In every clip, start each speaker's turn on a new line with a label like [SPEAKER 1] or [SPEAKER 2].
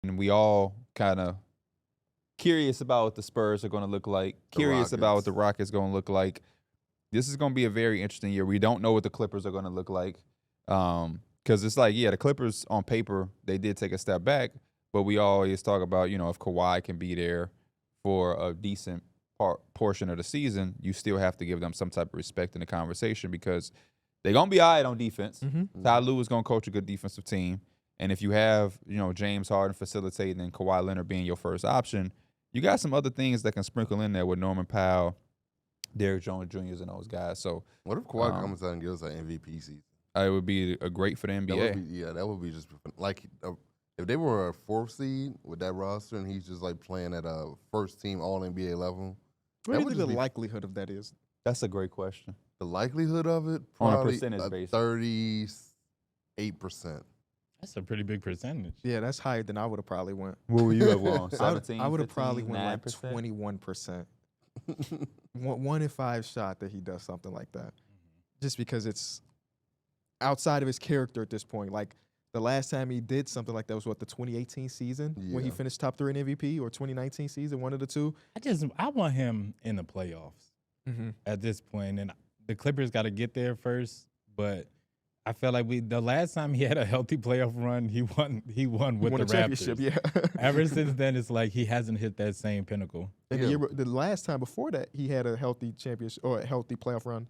[SPEAKER 1] and we all kind of curious about what the Spurs are going to look like, curious about what the Rockets going to look like. This is going to be a very interesting year. We don't know what the Clippers are going to look like because it's like, yeah, the Clippers on paper, they did take a step back, but we always talk about, if Kawhi can be there for a decent portion of the season, you still have to give them some type of respect in the conversation because they're going to be all right on defense. Ty Lue is going to coach a good defensive team. And if you have, James Harden facilitating and Kawhi Leonard being your first option, you got some other things that can sprinkle in there with Norman Powell, Derrick Jones Jr.'s and those guys. So
[SPEAKER 2] what if Kawhi comes out and gives an MVP season?
[SPEAKER 1] It would be a great for the NBA.
[SPEAKER 2] That would be just like if they were a 4th seed with that roster and he's just like playing at a first team All NBA level.
[SPEAKER 3] What do you think the likelihood of that is?
[SPEAKER 1] That's a great question.
[SPEAKER 2] The likelihood of it,
[SPEAKER 1] on
[SPEAKER 2] probably
[SPEAKER 1] a percentage basis,
[SPEAKER 2] 38%.
[SPEAKER 4] That's a pretty big percentage.
[SPEAKER 3] Yeah, that's higher than I would have probably went.
[SPEAKER 1] What would you have won? 17?
[SPEAKER 3] I would have probably
[SPEAKER 1] 15,
[SPEAKER 3] went like
[SPEAKER 1] 9%?
[SPEAKER 3] 21%. 1 in 5 shot that he does something like that. Just because it's outside of his character at this point. Like the last time he did something like that was the 2018 season when he finished top 3 in MVP, or 2019 season, one of the two.
[SPEAKER 4] I want him in the playoffs at this point, and the Clippers got to get there first. But I felt like the last time he had a healthy playoff run, he won with the
[SPEAKER 3] championship.
[SPEAKER 4] Raptors.
[SPEAKER 3] Yeah.
[SPEAKER 4] Ever since then, it's like he hasn't hit that same pinnacle.
[SPEAKER 3] And the last time before that, he had a healthy championship or a healthy playoff run.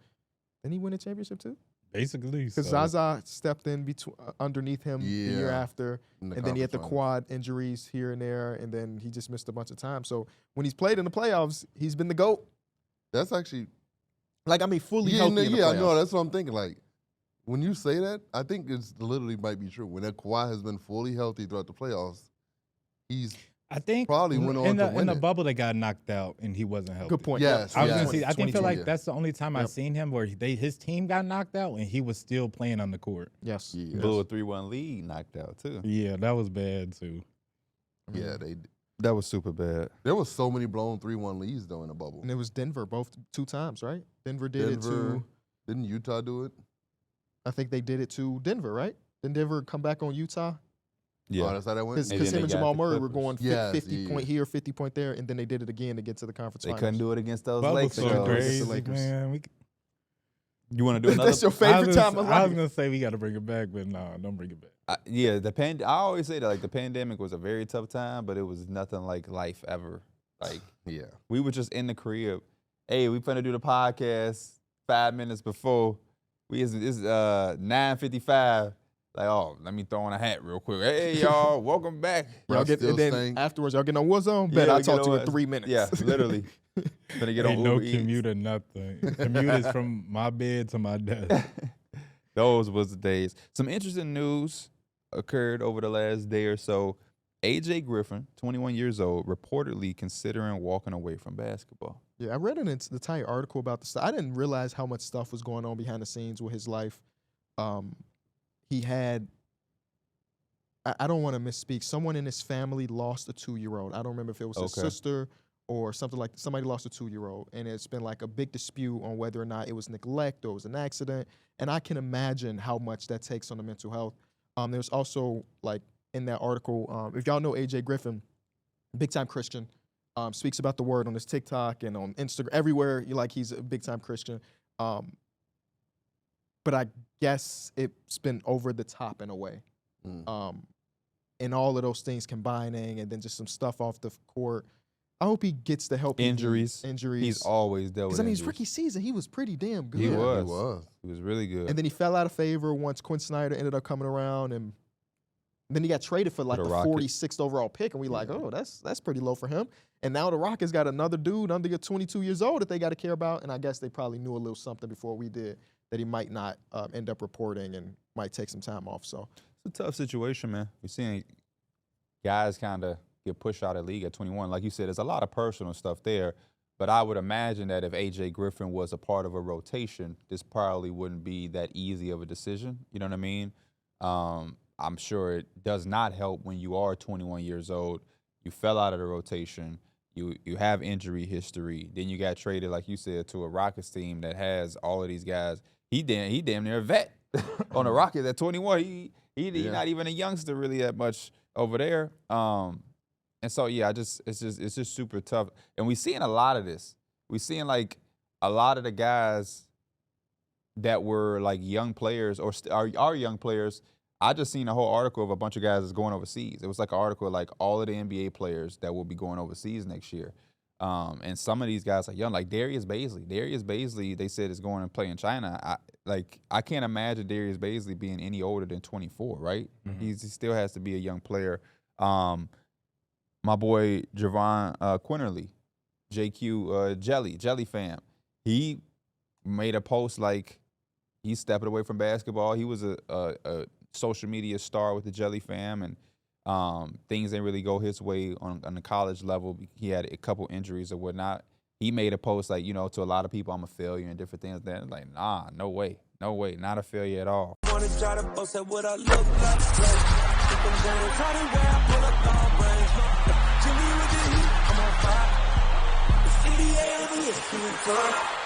[SPEAKER 3] Didn't he win a championship too?
[SPEAKER 4] Basically,
[SPEAKER 3] because Zaza stepped in underneath him the year after, and then he had the quad injuries here and there, and then he just missed a bunch of time. So when he's played in the playoffs, he's been the GOAT.
[SPEAKER 2] That's actually
[SPEAKER 3] fully healthy in the playoffs.
[SPEAKER 2] No, that's what I'm thinking. Like when you say that, I think it's literally might be true. When that Kawhi has been fully healthy throughout the playoffs,
[SPEAKER 4] I think
[SPEAKER 2] probably went on to win
[SPEAKER 4] in the
[SPEAKER 2] it.
[SPEAKER 4] bubble they got knocked out and he wasn't healthy.
[SPEAKER 3] Good point.
[SPEAKER 2] Yes,
[SPEAKER 4] I was gonna say I feel like
[SPEAKER 2] yeah.
[SPEAKER 4] that's the only time I've seen him where his team got knocked out and he was still playing on the court.
[SPEAKER 3] Yes.
[SPEAKER 1] Blew a 3-1 lead, knocked out too.
[SPEAKER 4] Yeah, that was bad too.
[SPEAKER 2] Yeah,
[SPEAKER 1] that was super bad.
[SPEAKER 2] There was so many blown 3-1 leads though in the bubble.
[SPEAKER 3] And it was Denver both 2 times, right? Denver did it too.
[SPEAKER 2] Didn't Utah do it?
[SPEAKER 3] I think they did it to Denver, right? Didn't Denver come back on Utah?
[SPEAKER 2] Yeah, that's how that went.
[SPEAKER 3] Because him and Jamal Murray were going 50
[SPEAKER 2] yeah.
[SPEAKER 3] point here, 50 point there, and then they did it again to get to the conference finals.
[SPEAKER 1] They couldn't do it against those
[SPEAKER 4] Lakers.
[SPEAKER 1] Lakers.
[SPEAKER 4] Crazy,
[SPEAKER 3] Lakers.
[SPEAKER 4] man.
[SPEAKER 1] You want to do another?
[SPEAKER 3] That's your favorite time of life.
[SPEAKER 4] I was gonna say we got to bring it back, but no, don't bring it back.
[SPEAKER 1] I always say that like the pandemic was a very tough time, but it was nothing like life ever. Like we were just in the crib. Hey, we finna do the podcast 5 minutes before. It's 9:55. Like, let me throw on a hat real quick. Hey, y'all, welcome back.
[SPEAKER 3] Y'all get, and then afterwards, y'all get on Warzone. Bet I'll talk to you in 3 minutes.
[SPEAKER 1] Yeah, literally. Gonna get
[SPEAKER 4] Ain't
[SPEAKER 1] on
[SPEAKER 4] no
[SPEAKER 1] Uber Eats.
[SPEAKER 4] commute or nothing. Commute is from my bed to my desk.
[SPEAKER 1] Those was the days. Some interesting news occurred over the last day or so. AJ Griffin, 21 years old, reportedly considering walking away from basketball.
[SPEAKER 3] Yeah, I read an entire article about this. I didn't realize how much stuff was going on behind the scenes with his life. He had, I don't want to misspeak, someone in his family lost a 2-year-old. I don't remember if it was his sister or something like somebody lost a 2-year-old. And it's been like a big dispute on whether or not it was neglect or it was an accident. And I can imagine how much that takes on the mental health. There's also, like, in that article, if y'all know AJ Griffin, big-time Christian, speaks about the word on his TikTok and on Instagram, everywhere. He's a big-time Christian. But I guess it's been over the top in a way. And all of those things combining and then just some stuff off the court. I hope he gets the help.
[SPEAKER 1] Injuries.
[SPEAKER 3] He's
[SPEAKER 1] always dealt with
[SPEAKER 3] his rookie season, he was pretty damn good.
[SPEAKER 1] He was really good.
[SPEAKER 3] And then he fell out of favor once Quinn Snyder ended up coming around, and then he got traded for like the 46th overall pick, and we that's pretty low for him. And now the Rockets got another dude under 22 years old that they got to care about, and I guess they probably knew a little something before we did that he might not end up reporting and might take some time off. So
[SPEAKER 1] it's a tough situation, man. We're seeing guys kind of get pushed out of the league at 21. Like you said, there's a lot of personal stuff there, but I would imagine that if AJ Griffin was a part of a rotation, this probably wouldn't be that easy of a decision. You know what I mean? I'm sure it does not help when you are 21 years old. You fell out of the rotation. You have injury history. Then you got traded, like you said, to a Rockets team that has all of these guys. He damn near a vet on the Rockets at 21. He not even a youngster really that much over there. And so yeah, it's just super tough. And we're seeing a lot of this. We're seeing like a lot of the guys that were like young players or are young players. I just seen a whole article of a bunch of guys that's going overseas. It was like an article like all of the NBA players that will be going overseas next year. And some of these guys are young, like Darius Baisley, they said is going to play in China. I can't imagine Darius Baisley being any older than 24, right?
[SPEAKER 4] Mm-hmm.
[SPEAKER 1] He still has to be a young player. My boy Javon Quinterly, JQ Jelly fam, he made a post like he's stepping away from basketball. He was a social media star with the Jelly fam, and things didn't really go his way on the college level. He had a couple injuries or whatnot. He made a post like, to a lot of people, I'm a failure and different things. Then like, nah, no way, not a failure at all. Wanna try to boast at what I look like. I'm on fire. The city ain't